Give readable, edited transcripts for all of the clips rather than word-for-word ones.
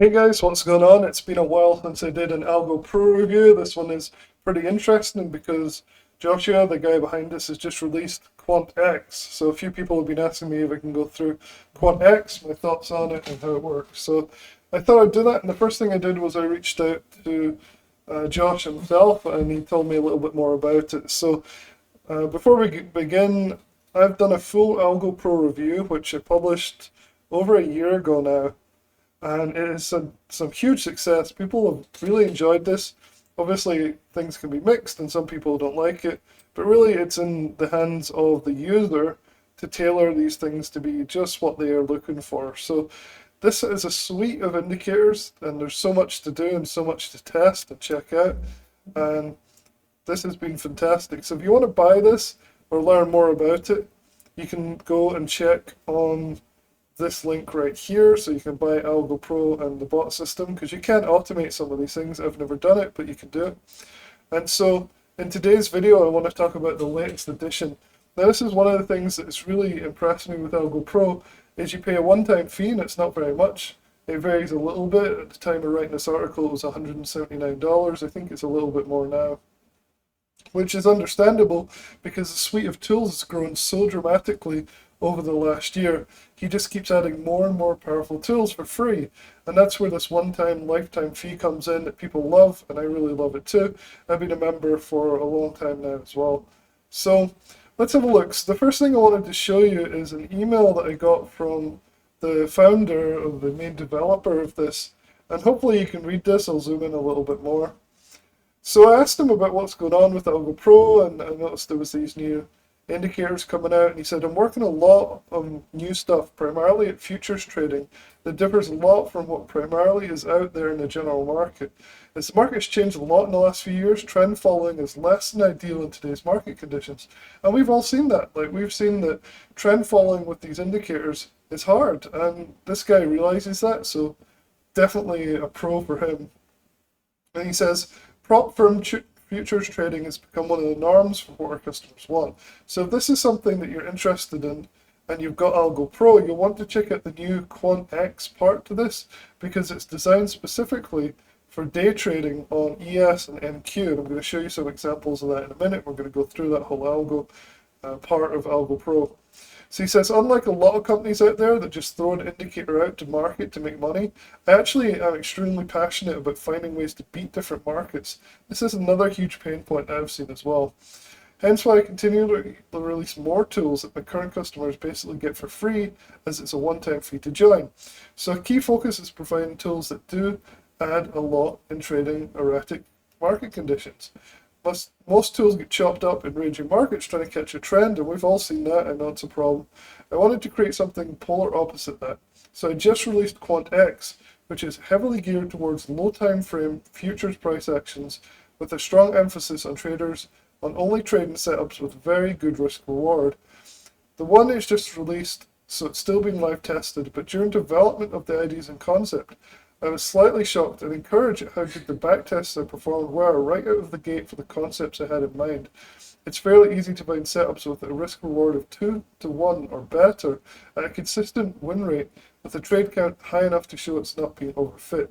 Hey guys, what's going on? It's been a while since I did an AlgoPro review. This one is pretty interesting because Joshua, the guy behind this, has just released Quant X. So a few people have been asking me if I can go through Quant X, my thoughts on it and how it works. So I thought I'd do that, and the first thing I did was I reached out to Josh himself and he told me a little bit more about it. So before we begin, I've done a full AlgoPro review, which I published over a year ago now, and it is some huge success. People have really enjoyed this. Obviously, things can be mixed, and some people don't like it, but really, it's in the hands of the user to tailor these things to be just what they are looking for. So, this is a suite of indicators, and there's so much to do and so much to test and check out, and this has been fantastic. So, if you want to buy this or learn more about it, you can go and check on this link right here, so you can buy AlgoPro and the bot system, because you can automate some of these things. I've never done it, but you can do it. And so in today's video, I want to talk about the latest edition. Now, this is one of the things that's really impressed me with AlgoPro, is you pay a one-time fee, and it's not very much. It varies a little bit. At the time of writing this article, it was $179. I think it's a little bit more now, which is understandable because the suite of tools has grown so dramatically over the last year. He just keeps adding more and more powerful tools for free, and that's where this one-time lifetime fee comes in that people love, and I really love it too. I've been a member for a long time now as well. So let's have a look. So the first thing I wanted to show you is an email that I got from the founder or the main developer of this, and hopefully you can read this. I'll zoom in a little bit more. So I asked him about what's going on with AlgoPro, and I noticed there was these new indicators coming out, and he said, I'm working a lot on new stuff, primarily at futures trading, that differs a lot from what primarily is out there in the general market. As the market's changed a lot in the last few years, trend following is less than ideal in today's market conditions. And we've all seen that. Like, we've seen that trend following with these indicators is hard, and this guy realizes that, so definitely a pro for him. And he says, prop firm futures trading has become one of the norms for what our customers want. So if this is something that you're interested in and you've got AlgoPro, you'll want to check out the new Quant X part to this, because it's designed specifically for day trading on ES and NQ. And I'm going to show you some examples of that in a minute. We're going to go through that whole algo part of AlgoPro. So he says, unlike a lot of companies out there that just throw an indicator out to market to make money, I actually am extremely passionate about finding ways to beat different markets. This is another huge pain point I've seen as well. Hence why I continue to release more tools that my current customers basically get for free, as it's a one-time fee to join. So a key focus is providing tools that do add a lot in trading erratic market conditions. Most tools get chopped up in raging markets trying to catch a trend, and we've all seen that. I know it's a problem. I wanted to create something polar opposite that. So I just released Quant X, which is heavily geared towards low time frame futures price actions, with a strong emphasis on traders on only trading setups with very good risk reward. The one is just released, so it's still being live tested, but during development of the ideas and concept, I was slightly shocked and encouraged at how good the backtests I performed were right out of the gate for the concepts I had in mind. It's fairly easy to find setups with a risk reward of 2 to 1 or better at a consistent win rate, with a trade count high enough to show it's not being overfit.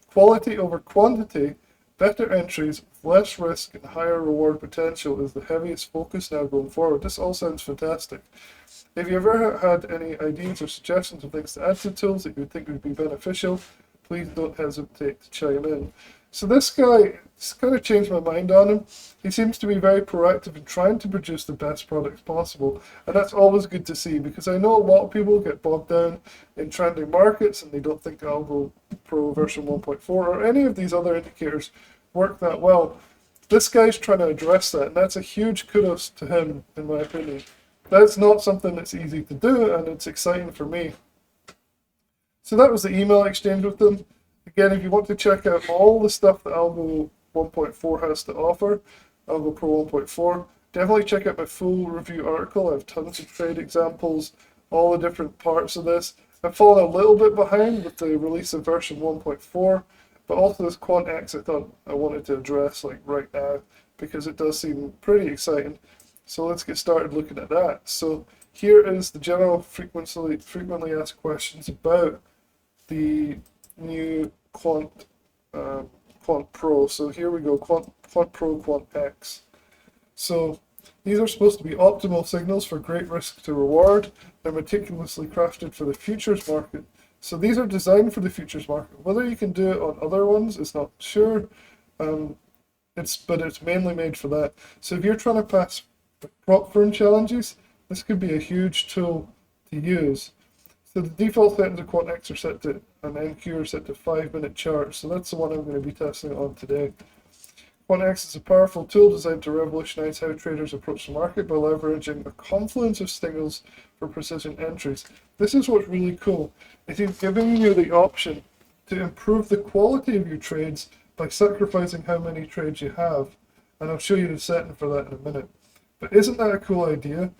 Quality over quantity, better entries, less risk and higher reward potential is the heaviest focus now going forward. This all sounds fantastic. If you've ever had any ideas or suggestions of things to add to tools that you would think would be beneficial, please don't hesitate to chime in. So this guy, it's kind of changed my mind on him. He seems to be very proactive in trying to produce the best products possible, and that's always good to see, because I know a lot of people get bogged down in trending markets and they don't think AlgoPro version 1.4 or any of these other indicators work that well. This guy's trying to address that, and that's a huge kudos to him, in my opinion. That's not something that's easy to do, and it's exciting for me. So that was the email exchange with them. Again, if you want to check out all the stuff that Algo 1.4 has to offer, AlgoPro 1.4, definitely check out my full review article. I have tons of trade examples, all the different parts of this. I've fallen a little bit behind with the release of version 1.4, but also this Quant X I thought I wanted to address like right now, because it does seem pretty exciting. So let's get started looking at that. So here is the general frequently asked questions about the new Quant Pro. So here we go, Quant Pro, Quant X. So these are supposed to be optimal signals for great risk to reward. They're meticulously crafted for the futures market. So these are designed for the futures market. Whether you can do it on other ones is not sure. But it's mainly made for that. So if you're trying to pass prop firm challenges, this could be a huge tool to use. So the default settings of Quant X are set to, and NQ are set to 5-minute charts. So that's the one I'm going to be testing it on today. Quant X is a powerful tool designed to revolutionize how traders approach the market by leveraging a confluence of signals for precision entries. This is what's really cool. It is giving you the option to improve the quality of your trades by sacrificing how many trades you have. And I'll show you the setting for that in a minute. But isn't that a cool idea?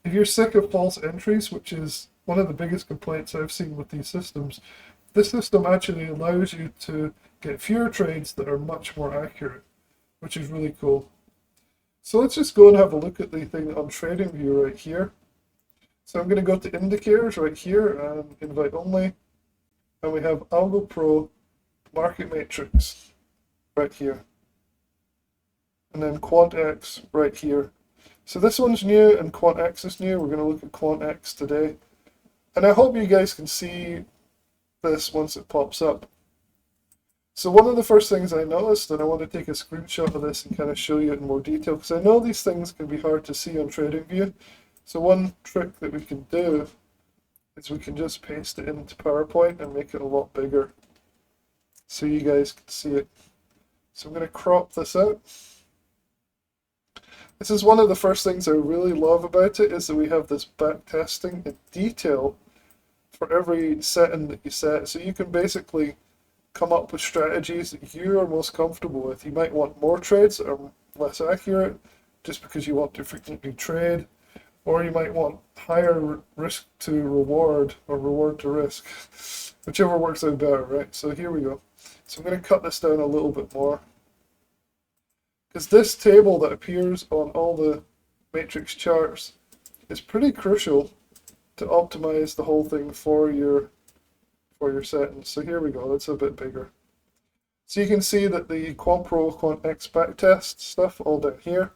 If you're sick of false entries, which is one of the biggest complaints I've seen with these systems, this system actually allows you to get fewer trades that are much more accurate, which is really cool. So let's just go and have a look at the thing on TradingView right here. So I'm going to go to indicators right here and invite only, and we have AlgoPro Market Matrix right here, and then Quant X right here. So this one's new and Quant X is new. We're going to look at Quant X today, and I hope you guys can see this once it pops up. So one of the first things I noticed, and I want to take a screenshot of this and kind of show you it in more detail, because I know these things can be hard to see on TradingView. So one trick that we can do is we can just paste it into PowerPoint and make it a lot bigger so you guys can see it. So I'm going to crop this out. This is one of the first things I really love about it, is that we have this backtesting in detail for every setting that you set. So you can basically come up with strategies that you are most comfortable with. You might want more trades that are less accurate just because you want to frequently trade, or you might want higher risk to reward or reward to risk, whichever works out better, right? So here we go. So I'm going to cut this down a little bit more, because this table that appears on all the matrix charts is pretty crucial to optimize the whole thing for your settings. So here we go, that's a bit bigger. So you can see that the Quant Pro, Quant X backtest stuff all down here.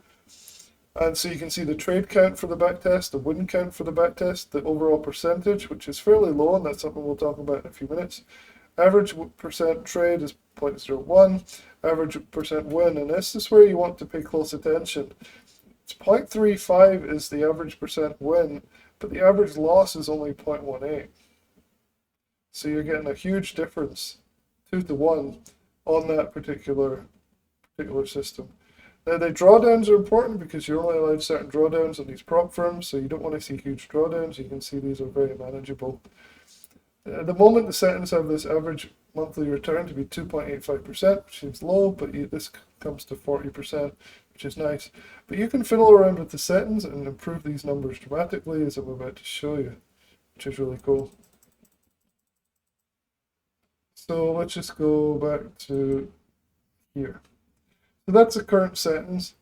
And so you can see the trade count for the backtest, the win count for the backtest, the overall percentage, which is fairly low, and that's something we'll talk about in a few minutes. Average percent trade is 0.01, average percent win, and this is where you want to pay close attention. It's 0.35 is the average percent win, but the average loss is only 0.18. So you're getting a huge difference, 2 to 1, on that particular system. Now the drawdowns are important because you're only allowed certain drawdowns on these prop firms, so you don't want to see huge drawdowns. You can see these are very manageable. At the moment, the settings have this average monthly return to be 2.85%, which seems low, but this comes to 40%, which is nice. But you can fiddle around with the settings and improve these numbers dramatically, as I'm about to show you, which is really cool. So let's just go back to here. So that's the current settings.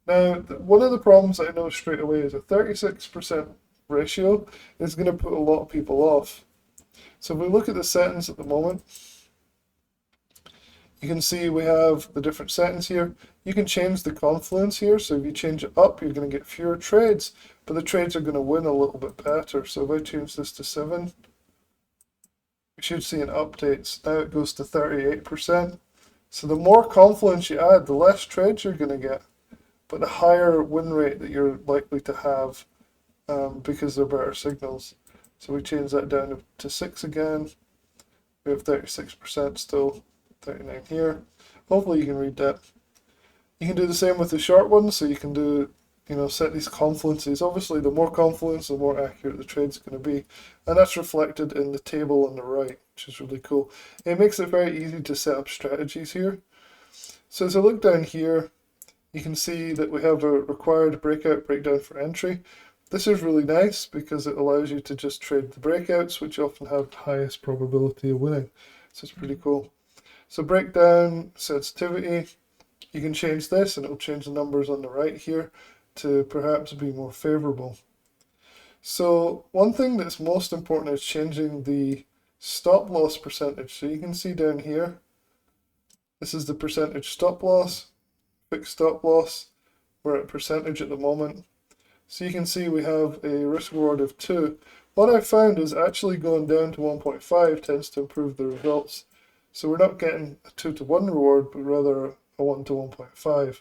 Now, one of the problems I know straight away is a 36% ratio is going to put a lot of people off. So if we look at the settings at the moment, you can see we have the different settings here. You can change the confluence here. So if you change it up, you're going to get fewer trades, but the trades are going to win a little bit better. So if I change this to 7, we should see an update. Now it goes to 38%. So the more confluence you add, the less trades you're going to get, but the higher win rate that you're likely to have because they're better signals. So we change that down to 6 again. We have 36% still, 39 here. Hopefully you can read that. You can do the same with the short ones, so you can do, set these confluences. Obviously, the more confluence, the more accurate the trade's going to be. And that's reflected in the table on the right, which is really cool. It makes it very easy to set up strategies here. So as I look down here, you can see that we have a required breakout breakdown for entry. This is really nice because it allows you to just trade the breakouts, which often have the highest probability of winning. So it's pretty cool. So breakdown sensitivity, you can change this and it will change the numbers on the right here to perhaps be more favorable. So one thing that's most important is changing the stop loss percentage. So you can see down here, this is the percentage stop loss, fixed stop loss. We're at percentage at the moment. So you can see we have a risk reward of 2. What I've found is actually going down to 1.5 tends to improve the results. So we're not getting a 2-to-1 reward, but rather a 1-to-1.5.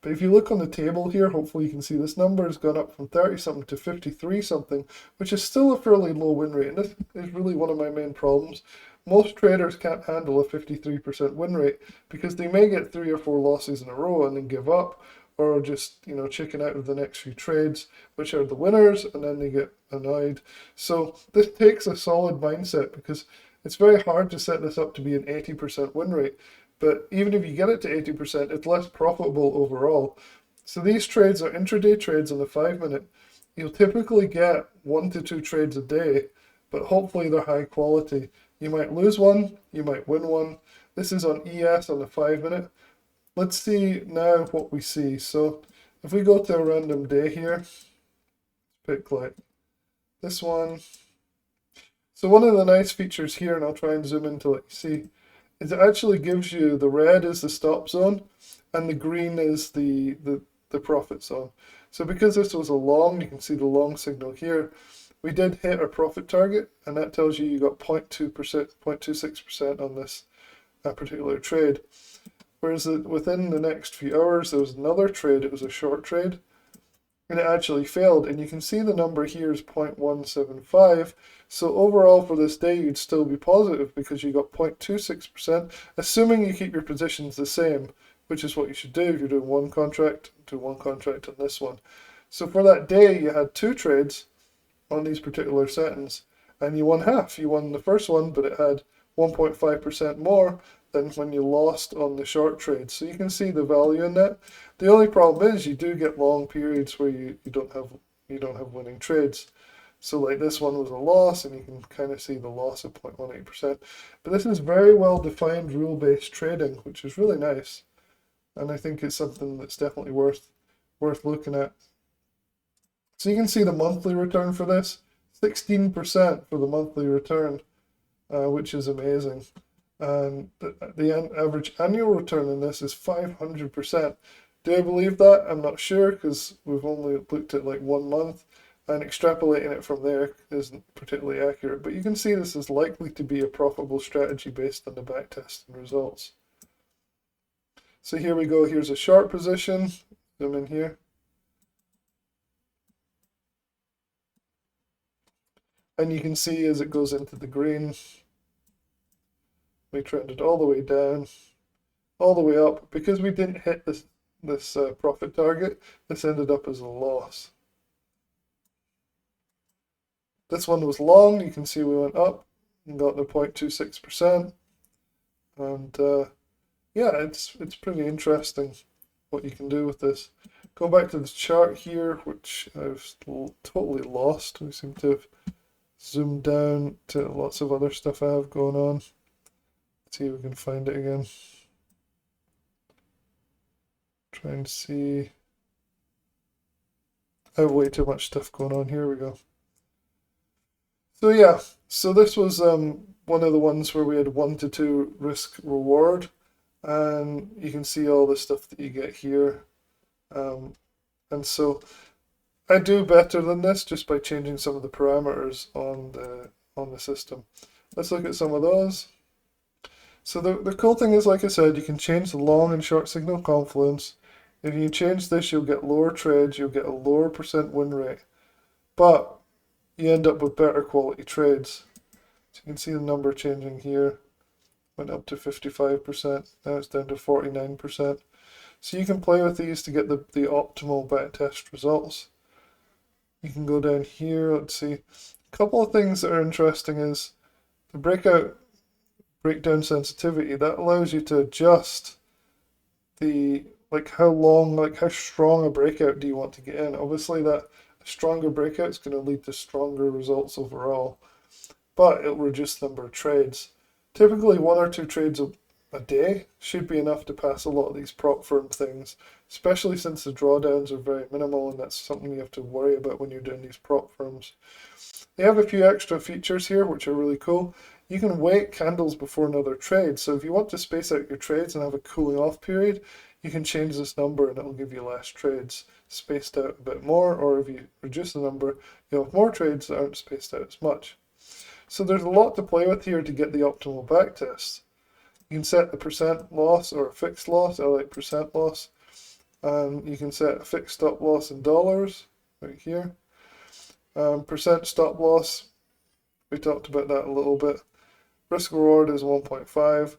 But if you look on the table here, hopefully you can see this number has gone up from 30-something to 53-something, which is still a fairly low win rate. And this is really one of my main problems. Most traders can't handle a 53% win rate because they may get 3 or 4 losses in a row and then give up, or just, chicken out of the next few trades, which are the winners, and then they get annoyed. So this takes a solid mindset because it's very hard to set this up to be an 80% win rate. But even if you get it to 80%, it's less profitable overall. So these trades are intraday trades on the 5-minute. You'll typically get 1 to 2 trades a day, but hopefully they're high quality. You might lose one, you might win one. This is on ES on the 5-minute. Let's see now what we see. So if we go to a random day here, pick like this one. So one of the nice features here, and I'll try and zoom in to let you see, is it actually gives you the red is the stop zone and the green is the profit zone. So because this was a long, you can see the long signal here, we did hit our profit target, and that tells you got 0.2%, 0.26% on this particular trade. Whereas within the next few hours, there was another trade, it was a short trade, and it actually failed. And you can see the number here is 0.175. So overall for this day, you'd still be positive because you got 0.26%, assuming you keep your positions the same, which is what you should do if you're doing one contract, do one contract on this one. So for that day, you had 2 trades on these particular settings, and you won half. You won the first one, but it had 1.5% more than when you lost on the short trade. So you can see the value in that. The only problem is you do get long periods where you don't have winning trades. So like this one was a loss, and you can kind of see the loss of 0.18%. But this is very well defined rule-based trading, which is really nice. And I think it's something that's definitely worth looking at. So you can see the monthly return for this, 16% for the monthly return, which is amazing. And the average annual return in this is 500%. Do I believe that? I'm not sure because we've only looked at like 1 month, and extrapolating it from there isn't particularly accurate. But you can see this is likely to be a profitable strategy based on the backtesting results. So here we go. Here's a short position. Zoom in here. And you can see as it goes into the green, we trended all the way down, all the way up. Because we didn't hit this profit target, this ended up as a loss. This one was long. You can see we went up and got the 0.26%. And yeah, it's pretty interesting what you can do with this. Go back to the chart here, which I've totally lost. We seem to have zoomed down to lots of other stuff I have going on. Let's see if we can find it again. Try and see. I have way too much stuff going on. Here we go. So yeah, so this was one of the ones where we had 1 to 2 risk reward, and you can see all the stuff that you get here. And so I do better than this just by changing some of the parameters on the system. Let's look at some of those. So the cool thing is, like I said, you can change the long and short signal confluence. If you change this, you'll get lower trades, you'll get a lower % win rate, but you end up with better quality trades. So you can see the number changing here. Went up to 55%, now it's down to 49%. So you can play with these to get the optimal backtest results. You can go down here, let's see. A couple of things that are interesting is the breakdown sensitivity. That allows you to adjust the, how strong a breakout do you want to get in. Obviously that a stronger breakout is going to lead to stronger results overall, but it'll reduce the number of trades. Typically 1 or 2 trades a day should be enough to pass a lot of these prop firm things, especially since the drawdowns are very minimal, and that's something you have to worry about when you're doing these prop firms. They have a few extra features here which are really cool. you can wait candles before another trade. So if you want to space out your trades and have a cooling off period, you can change this number and it will give you less trades spaced out a bit more, or if you reduce the number, you'll have more trades that aren't spaced out as much. So there's a lot to play with here to get the optimal backtest. You can set the percent loss or a fixed loss. I like percent loss. And you can set a fixed stop loss in dollars right here. Percent stop loss, we talked about that a little bit. Risk reward is 1.5.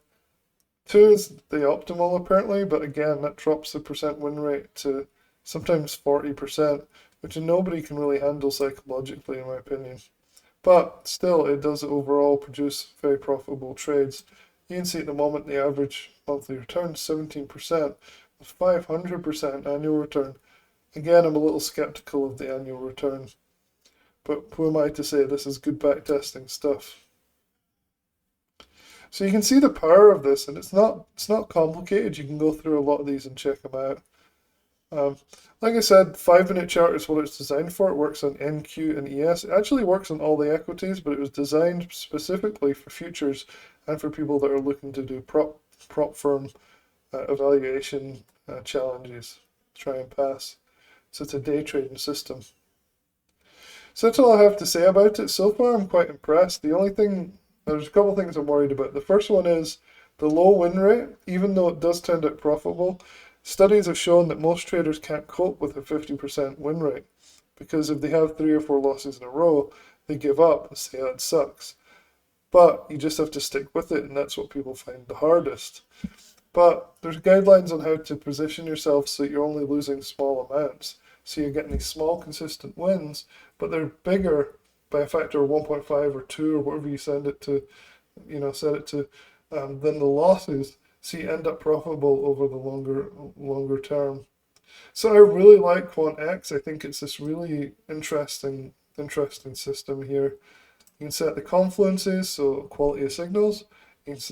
2 is the optimal apparently, but again, that drops the percent win rate to sometimes 40%, which nobody can really handle psychologically in my opinion. But still, it does overall produce very profitable trades. You can see at the moment the average monthly return is 17%, with 500% annual return. Again, I'm a little skeptical of the annual return, but who am I to say this is good backtesting stuff? So you can see the power of this, and it's not complicated. You can go through a lot of these and check them out. Like I said, 5-minute chart is what it's designed for. It works on NQ and ES. It actually works on all the equities, but it was designed specifically for futures and for people that are looking to do prop firm evaluation challenges, try and pass. So it's a day trading system. So that's all I have to say about it. So far, I'm quite impressed. The only thing, there's a couple of things I'm worried about. The first one is the low win rate. Even though it does turn out profitable, studies have shown that most traders can't cope with a 50% win rate, because if they have 3 or 4 losses in a row, they give up and say that sucks. But you just have to stick with it, and that's what people find the hardest. But there's guidelines on how to position yourself so that you're only losing small amounts. So you're getting these small consistent wins, but they're bigger by a factor of 1.5 or 2 or whatever you set it to, than the losses. So you end up profitable over the longer term. So I really like Quant X. I think it's this really interesting system here. You can set the confluences, so quality of signals,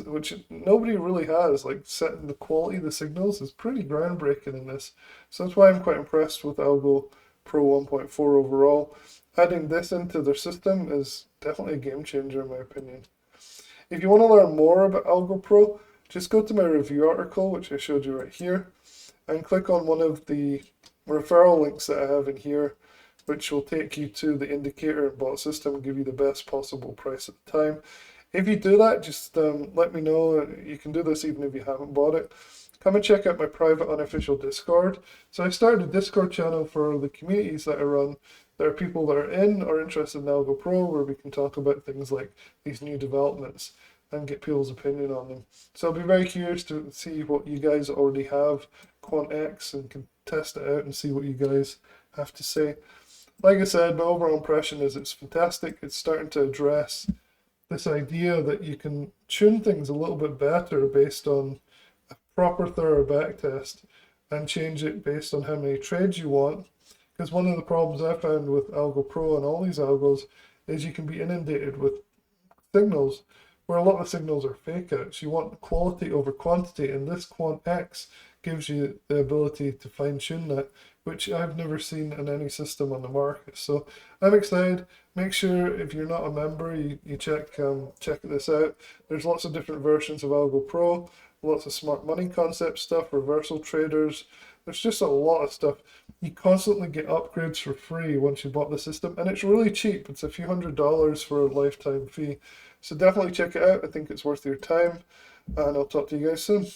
which nobody really has. Like setting the quality of the signals is pretty groundbreaking in this. So that's why I'm quite impressed with AlgoPro 1.4 overall. Adding this into their system is definitely a game changer in my opinion. If you want to learn more about AlgoPro, just go to my review article, which I showed you right here, and click on one of the referral links that I have in here, which will take you to the indicator and bot system and give you the best possible price at the time. If you do that, just let me know. You can do this even if you haven't bought it. Come and check out my private unofficial Discord. So I started a Discord channel for the communities that I run. There are people that are in or interested in AlgoPro, where we can talk about things like these new developments and get people's opinion on them. So I'll be very curious to see what you guys already have, Quant X, and can test it out and see what you guys have to say. Like I said, my overall impression is it's fantastic. It's starting to address this idea that you can tune things a little bit better based on a proper thorough backtest and change it based on how many trades you want. Because one of the problems I found with AlgoPro and all these algos is you can be inundated with signals where a lot of signals are fake outs. You want quality over quantity, and this Quant X gives you the ability to fine tune that, which I've never seen in any system on the market. So I'm excited. Make sure if you're not a member, you check this out. There's lots of different versions of AlgoPro, lots of smart money concept stuff, reversal traders. There's just a lot of stuff. You constantly get upgrades for free once you bought the system, and it's really cheap. It's a few $100s for a lifetime fee. So definitely check it out. I think it's worth your time, and I'll talk to you guys soon.